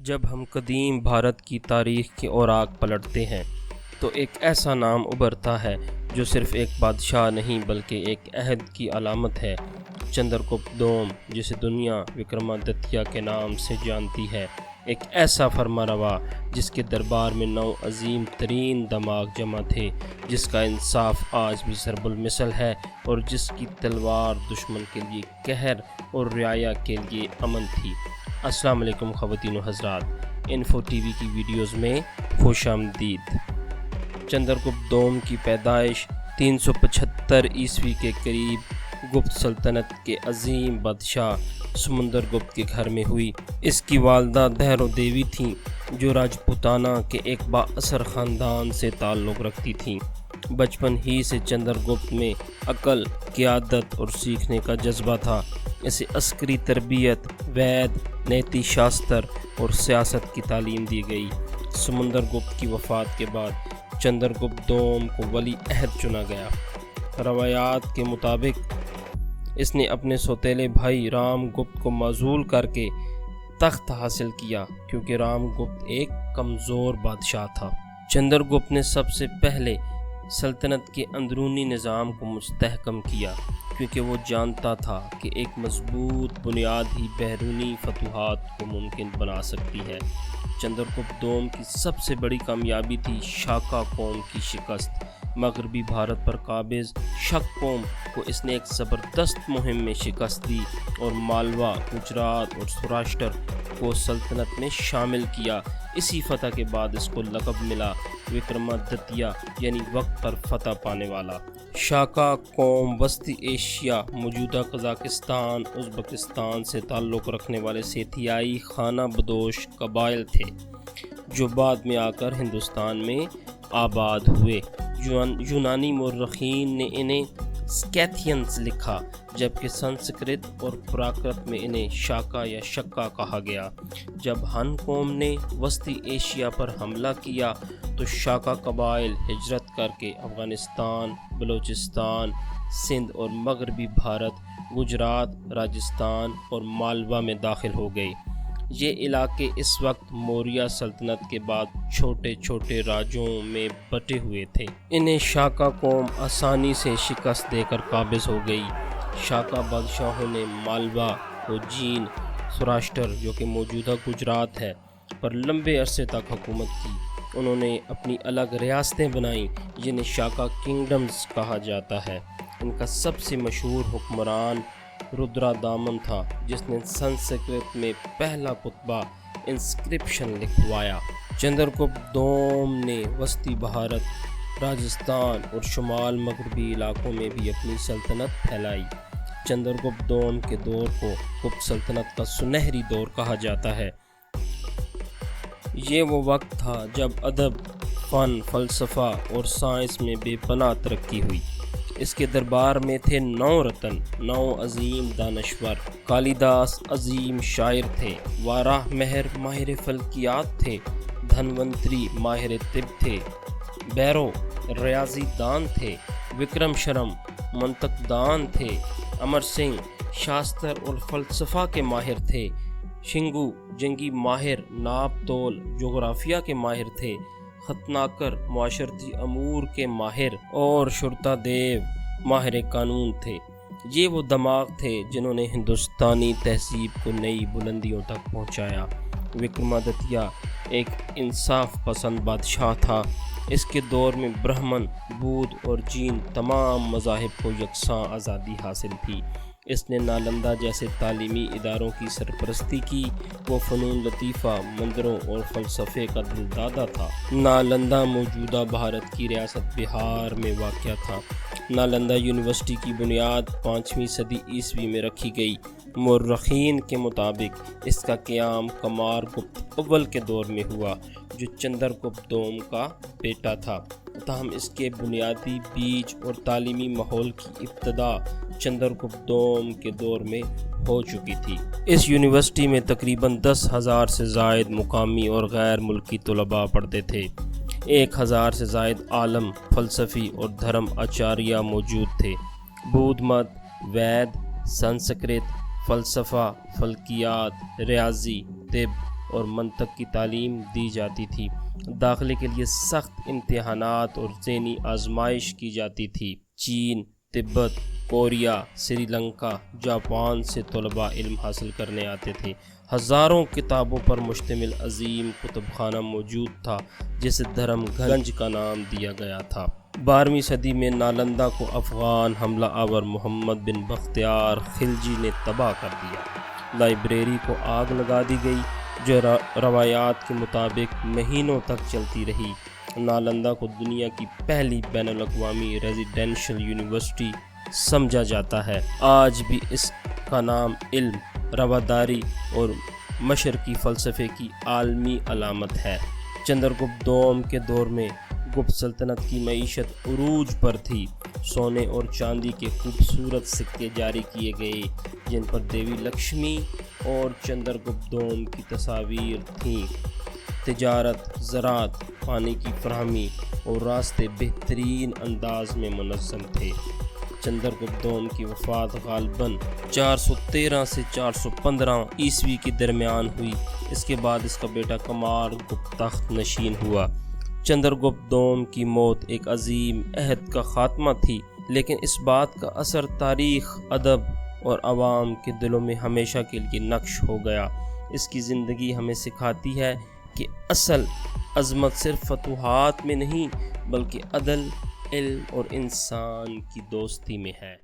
جب ہم قدیم بھارت کی تاریخ کے اوراق پلٹتے ہیں تو ایک ایسا نام ابھرتا ہے جو صرف ایک بادشاہ نہیں بلکہ ایک عہد کی علامت ہے۔ چندر گپت دوم، جسے دنیا وکرمادتیہ کے نام سے جانتی ہے، ایک ایسا فرمانروا جس کے دربار میں 9 عظیم ترین دماغ جمع تھے، جس کا انصاف آج بھی ضرب المثل ہے اور جس کی تلوار دشمن کے لیے قہر اور رعایا کے لیے امن تھی۔ السلام علیکم خواتین و حضرات، انفو ٹی وی کی ویڈیوز میں خوش آمدید۔ چندر گپت دوم کی پیدائش 375 عیسوی کے قریب گپت سلطنت کے عظیم بادشاہ سمندر گپت کے گھر میں ہوئی۔ اس کی والدہ دہرو دیوی تھیں، جو راجپوتانہ کے ایک با اثر خاندان سے تعلق رکھتی تھیں۔ بچپن ہی سے چندر گپت میں عقل، قیادت اور سیکھنے کا جذبہ تھا۔ اسے عسکری تربیت، وید، نیتی شاستر اور سیاست کی تعلیم دی گئی۔ سمندر گپت کی وفات کے بعد چندر گپت دوم کو ولی عہد چنا گیا۔ روایات کے مطابق اس نے اپنے سوتیلے بھائی رام گپت کو معزول کر کے تخت حاصل کیا، کیونکہ رام گپت ایک کمزور بادشاہ تھا۔ چندر گپت نے سب سے پہلے سلطنت کے اندرونی نظام کو مستحکم کیا، کیونکہ وہ جانتا تھا کہ ایک مضبوط بنیاد ہی بیرونی فتوحات کو ممکن بنا سکتی ہے۔ چندر گپت دوم کی سب سے بڑی کامیابی تھی شاکا قوم کی شکست۔ مغربی بھارت پر قابض شک قوم کو اس نے ایک زبردست مہم میں شکست دی اور مالوا، گجرات اور سوراشٹر کو سلطنت میں شامل کیا۔ اسی فتح کے بعد اس کو لقب ملا وکرمادتیہ، یعنی وقت پر فتح پانے والا۔ شاکا قوم وسطی ایشیا، موجودہ قزاقستان، ازبکستان سے تعلق رکھنے والے سیتھیائی خانہ بدوش قبائل تھے، جو بعد میں آ کر ہندوستان میں آباد ہوئے۔ یونانی مورخین نے انہیں سکیتھینز لکھا، جبکہ سنسکرت اور پراکرت میں انہیں شاکا یا شکا کہا گیا۔ جب ہن قوم نے وسطی ایشیا پر حملہ کیا تو شاکا قبائل ہجرت کر کے افغانستان، بلوچستان، سندھ اور مغربی بھارت، گجرات، راجستھان اور مالوا میں داخل ہو گئے۔ یہ علاقے اس وقت موریہ سلطنت کے بعد چھوٹے چھوٹے راجوں میں بٹے ہوئے تھے۔ انہیں شاکا قوم آسانی سے شکست دے کر قابض ہو گئی۔ شاکا بادشاہوں نے مالوا، اجین، سوراشٹر جو کہ موجودہ گجرات ہے، پر لمبے عرصے تک حکومت کی۔ انہوں نے اپنی الگ ریاستیں بنائیں، جنہیں شاکا کنگڈمز کہا جاتا ہے۔ ان کا سب سے مشہور حکمران رودرا دامن تھا، جس نے سنسکرت میں پہلا کتبہ انسکرپشن لکھوایا۔ چندر گپت دوم نے وسطی بھارت، راجستھان اور شمال مغربی علاقوں میں بھی اپنی سلطنت پھیلائی۔ چندر گپت دوم کے دور کو گپت سلطنت کا سنہری دور کہا جاتا ہے۔ یہ وہ وقت تھا جب ادب، فن، فلسفہ اور سائنس میں بے پناہ ترقی ہوئی۔ اس کے دربار میں تھے 9 رتن، 9 عظیم دانشور۔ کالیداس عظیم شاعر تھے، واراہ مہر ماہر فلکیات تھے، دھنونتری ماہر طب تھے، بیرو ریاضی دان تھے، وکرم شرم منطق دان تھے، امر سنگھ شاستر اور فلسفہ کے ماہر تھے، شنگو جنگی ماہر، ناپ تول جغرافیہ کے ماہر تھے، ختناکر معاشرتی امور کے ماہر اور شرتا دیو ماہر قانون تھے۔ یہ وہ دماغ تھے جنہوں نے ہندوستانی تہذیب کو نئی بلندیوں تک پہنچایا۔ وکرمادتیہ ایک انصاف پسند بادشاہ تھا۔ اس کے دور میں برہمن، بودھ اور جین تمام مذاہب کو یکساں آزادی حاصل تھی۔ اس نے نالندہ جیسے تعلیمی اداروں کی سرپرستی کی۔ وہ فنون لطیفہ، مندروں اور فلسفے کا دلدادہ تھا۔ نالندہ موجودہ بھارت کی ریاست بہار میں واقع تھا۔ نالندہ یونیورسٹی کی بنیاد 5ویں صدی عیسوی میں رکھی گئی۔ مورخین کے مطابق اس کا قیام کمار گپت اول کے دور میں ہوا، جو چندر گپت دوم کا بیٹا تھا۔ تاہم اس کے بنیادی بیج اور تعلیمی ماحول کی ابتدا چندر گپت دوم کے دور میں ہو چکی تھی۔ اس یونیورسٹی میں تقریباً 10,000 سے زائد مقامی اور غیر ملکی طلباء پڑھتے تھے۔ 1,000 سے زائد عالم، فلسفی اور دھرم آچاریہ موجود تھے۔ بدھ مت، وید، سنسکرت، فلسفہ، فلکیات، ریاضی، طب اور منطق کی تعلیم دی جاتی تھی۔ داخلے کے لیے سخت امتحانات اور ذہنی آزمائش کی جاتی تھی۔ چین، تبت، کوریا، سری لنکا، جاپان سے طلباء علم حاصل کرنے آتے تھے۔ ہزاروں کتابوں پر مشتمل عظیم کتب خانہ موجود تھا جسے دھرم گنج کا نام دیا گیا تھا۔ 12ویں صدی میں نالندہ کو افغان حملہ آور محمد بن بختیار خلجی نے تباہ کر دیا۔ لائبریری کو آگ لگا دی گئی جو روایات کے مطابق مہینوں تک چلتی رہی۔ نالندہ کو دنیا کی پہلی بین الاقوامی ریزیڈینشل یونیورسٹی سمجھا جاتا ہے۔ آج بھی اس کا نام علم، رواداری اور مشرقی فلسفے کی عالمی علامت ہے۔ چندرگپت دوم کے دور میں گپت سلطنت کی معیشت عروج پر تھی۔ سونے اور چاندی کے خوبصورت سکے جاری کیے گئے جن پر دیوی لکشمی اور چندرگپت دوم کی تصاویر تھیں۔ تجارت، زراعت، پانی کی فراہمی اور راستے بہترین انداز میں منظم تھے۔ چندرگپت دوم کی وفات غالباً 413 سے 415 عیسوی کے درمیان ہوئی۔ اس کے بعد اس کا بیٹا کمار گپت تخت نشین ہوا۔ چندرگپت دوم کی موت ایک عظیم عہد کا خاتمہ تھی، لیکن اس بات کا اثر تاریخ، ادب اور عوام کے دلوں میں ہمیشہ کے لیے نقش ہو گیا۔ اس کی زندگی ہمیں سکھاتی ہے کہ اصل عظمت صرف فتوحات میں نہیں بلکہ عدل، علم اور انسان کی دوستی میں ہے۔